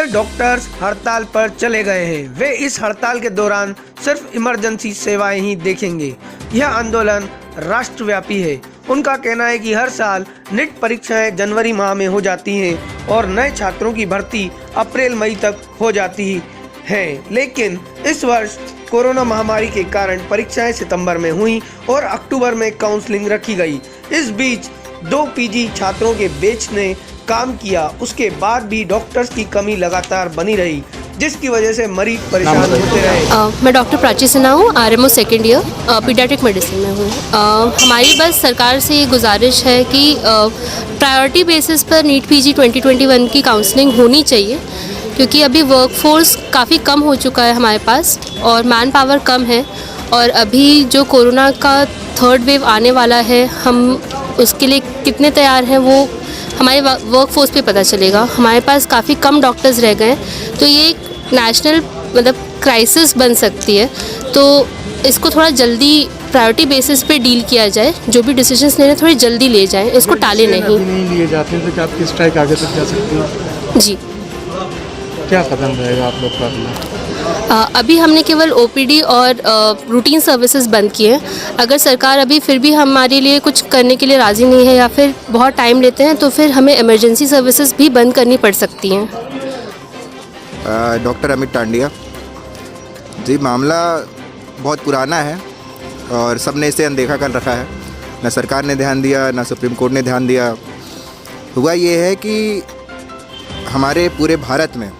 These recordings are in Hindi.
कई डॉक्टर्स हड़ताल पर चले गए हैं। वे इस हड़ताल के दौरान सिर्फ इमरजेंसी सेवाएं ही देखेंगे। यह आंदोलन राष्ट्रव्यापी है। उनका कहना है कि हर साल नीट परीक्षाएं जनवरी माह में हो जाती हैं और नए छात्रों की भर्ती अप्रैल मई तक हो जाती है, लेकिन इस वर्ष कोरोना महामारी के कारण परीक्षाएं सितंबर में हुई और अक्टूबर में काउंसलिंग रखी गई। इस बीच 2 पीजी छात्रों के बैच ने काम किया, उसके बाद भी डॉक्टर्स की कमी लगातार बनी रही, जिसकी वजह से मरीज परेशान होते रहे। मैं डॉक्टर प्राची सिन्हा हूँ, RMO second year paediatric medicine में हूँ। हमारी बस सरकार से ये गुजारिश है कि प्रायोरिटी बेसिस पर नीट PG 2021 की काउंसलिंग होनी चाहिए, क्योंकि अभी वर्कफोर्स काफ़ी कम हो चुका है हमारे पास और मैन पावर कम है। और अभी जो कोरोना का 3rd वेव आने वाला है, हम उसके लिए कितने तैयार हैं वो हमारे वर्कफोर्स पे पता चलेगा। हमारे पास काफ़ी कम डॉक्टर्स रह गए हैं, तो ये एक नेशनल क्राइसिस बन सकती है। तो इसको थोड़ा जल्दी प्रायोरिटी बेसिस पे डील किया जाए, जो भी डिसीजंस लेने थोड़ी जल्दी ले जाएं, इसको टाले नहीं लिए जाते हैं तो क्या आपकी स्ट्राइक आगे तक जा सकती है? जी। क्या कदम रहेगा आप लोग का अगला? अभी हमने केवल OPD और रूटीन सर्विसेज बंद किए हैं। अगर सरकार अभी फिर भी हमारे लिए कुछ करने के लिए राज़ी नहीं है या फिर बहुत टाइम लेते हैं, तो फिर हमें इमरजेंसी सर्विसेज भी बंद करनी पड़ सकती हैं। डॉक्टर अमित टांडिया जी। मामला बहुत पुराना है और सब ने इसे अनदेखा कर रखा है। न सरकार ने ध्यान दिया, न सुप्रीम कोर्ट ने ध्यान दिया। हुआ ये है कि हमारे पूरे भारत में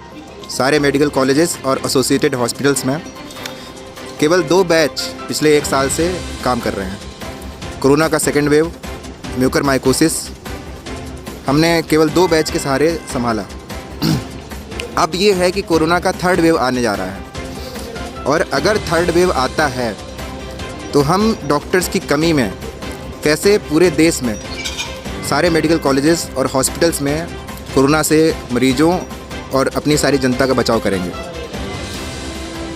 सारे मेडिकल कॉलेजेस और एसोसिएटेड हॉस्पिटल्स में केवल 2 बैच पिछले 1 साल से काम कर रहे हैं। कोरोना का 2nd वेव, म्यूकरमाइकोसिस, हमने केवल 2 बैच के सहारे संभाला। अब ये है कि कोरोना का 3rd वेव आने जा रहा है और अगर 3rd वेव आता है तो हम डॉक्टर्स की कमी में कैसे पूरे देश में सारे मेडिकल कॉलेजेस और हॉस्पिटल्स में कोरोना से मरीजों और अपनी सारी जनता का बचाव करेंगे।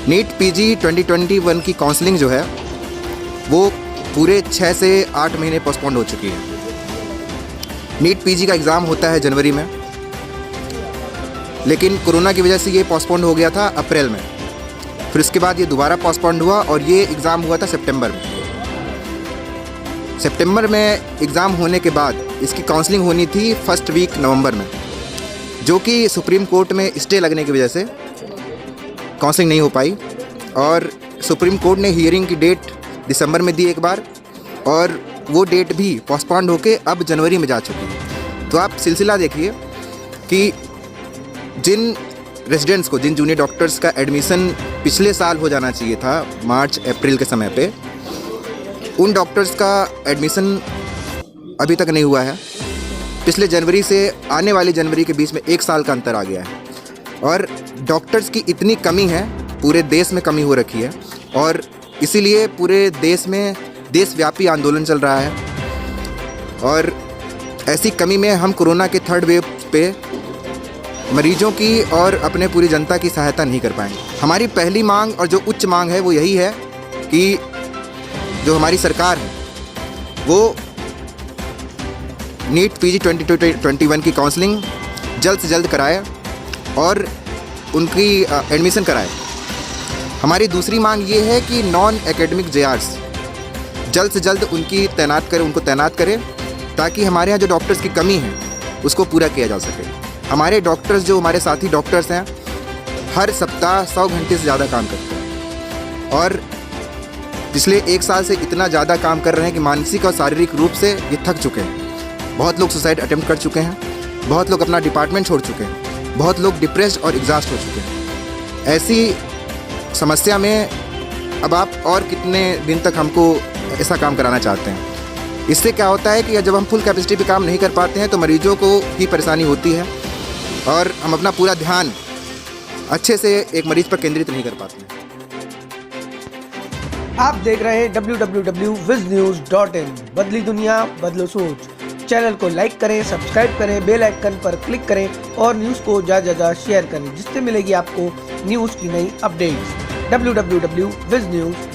नीट PG 2021 की काउंसलिंग जो है वो पूरे 6 से 8 महीने पोस्टपोन्ड हो चुकी है। नीट PG का एग्ज़ाम होता है जनवरी में, लेकिन कोरोना की वजह से ये पोस्टपोन्ड हो गया था अप्रैल में। फिर उसके बाद ये दोबारा पोस्टपोन्ड हुआ और ये एग्ज़ाम हुआ था सितंबर में। सितंबर में एग्ज़ाम होने के बाद इसकी काउंसलिंग होनी थी 1st वीक नवंबर में, जो कि सुप्रीम कोर्ट में स्टे लगने की वजह से काउंसलिंग नहीं हो पाई और सुप्रीम कोर्ट ने हियरिंग की डेट दिसंबर में दी एक बार और वो डेट भी पोस्टपोन्ड होके अब जनवरी में जा चुकी है। तो आप सिलसिला देखिए कि जिन रेजिडेंट्स को, जिन जूनियर डॉक्टर्स का एडमिशन पिछले साल हो जाना चाहिए था मार्च अप्रैल के समय पे, उन डॉक्टर्स का एडमिशन अभी तक नहीं हुआ है। पिछले जनवरी से आने वाली जनवरी के बीच में 1 साल का अंतर आ गया है और डॉक्टर्स की इतनी कमी है, पूरे देश में कमी हो रखी है और इसीलिए पूरे देश में देशव्यापी आंदोलन चल रहा है। और ऐसी कमी में हम कोरोना के 3rd वेव पे मरीजों की और अपने पूरी जनता की सहायता नहीं कर पाएंगे। हमारी पहली मांग और जो उच्च मांग है वो यही है कि जो हमारी सरकार है वो नीट PG 2021 की काउंसलिंग जल्द से जल्द कराए और उनकी एडमिशन कराए। हमारी दूसरी मांग ये है कि नॉन एकेडमिक JRs जल्द से जल्द उनको तैनात करें ताकि हमारे यहाँ जो डॉक्टर्स की कमी है उसको पूरा किया जा सके। हमारे डॉक्टर्स, जो हमारे साथी डॉक्टर्स हैं, हर सप्ताह 100 घंटे से ज़्यादा काम करते हैं और पिछले 1 साल से इतना ज़्यादा काम कर रहे हैं कि मानसिक और शारीरिक रूप से ये थक चुके हैं। बहुत लोग सुसाइड अटेम्प्ट कर चुके हैं, बहुत लोग अपना डिपार्टमेंट छोड़ चुके हैं, बहुत लोग डिप्रेस्ड और एग्जॉस्ट हो चुके हैं। ऐसी समस्या में अब आप और कितने दिन तक हमको ऐसा काम कराना चाहते हैं? इससे क्या होता है कि जब हम फुल कैपेसिटी पे काम नहीं कर पाते हैं तो मरीजों को ही परेशानी होती है और हम अपना पूरा ध्यान अच्छे से एक मरीज पर केंद्रित नहीं कर पाते हैं। आप देख रहे हैं www.viznews.in। बदली दुनिया, बदलो सोच। चैनल को लाइक करें, सब्सक्राइब करें, बेल आइकन पर क्लिक करें और न्यूज़ को ज़्यादा शेयर करें, जिससे मिलेगी आपको न्यूज़ की नई अपडेट्स। www.viznews.in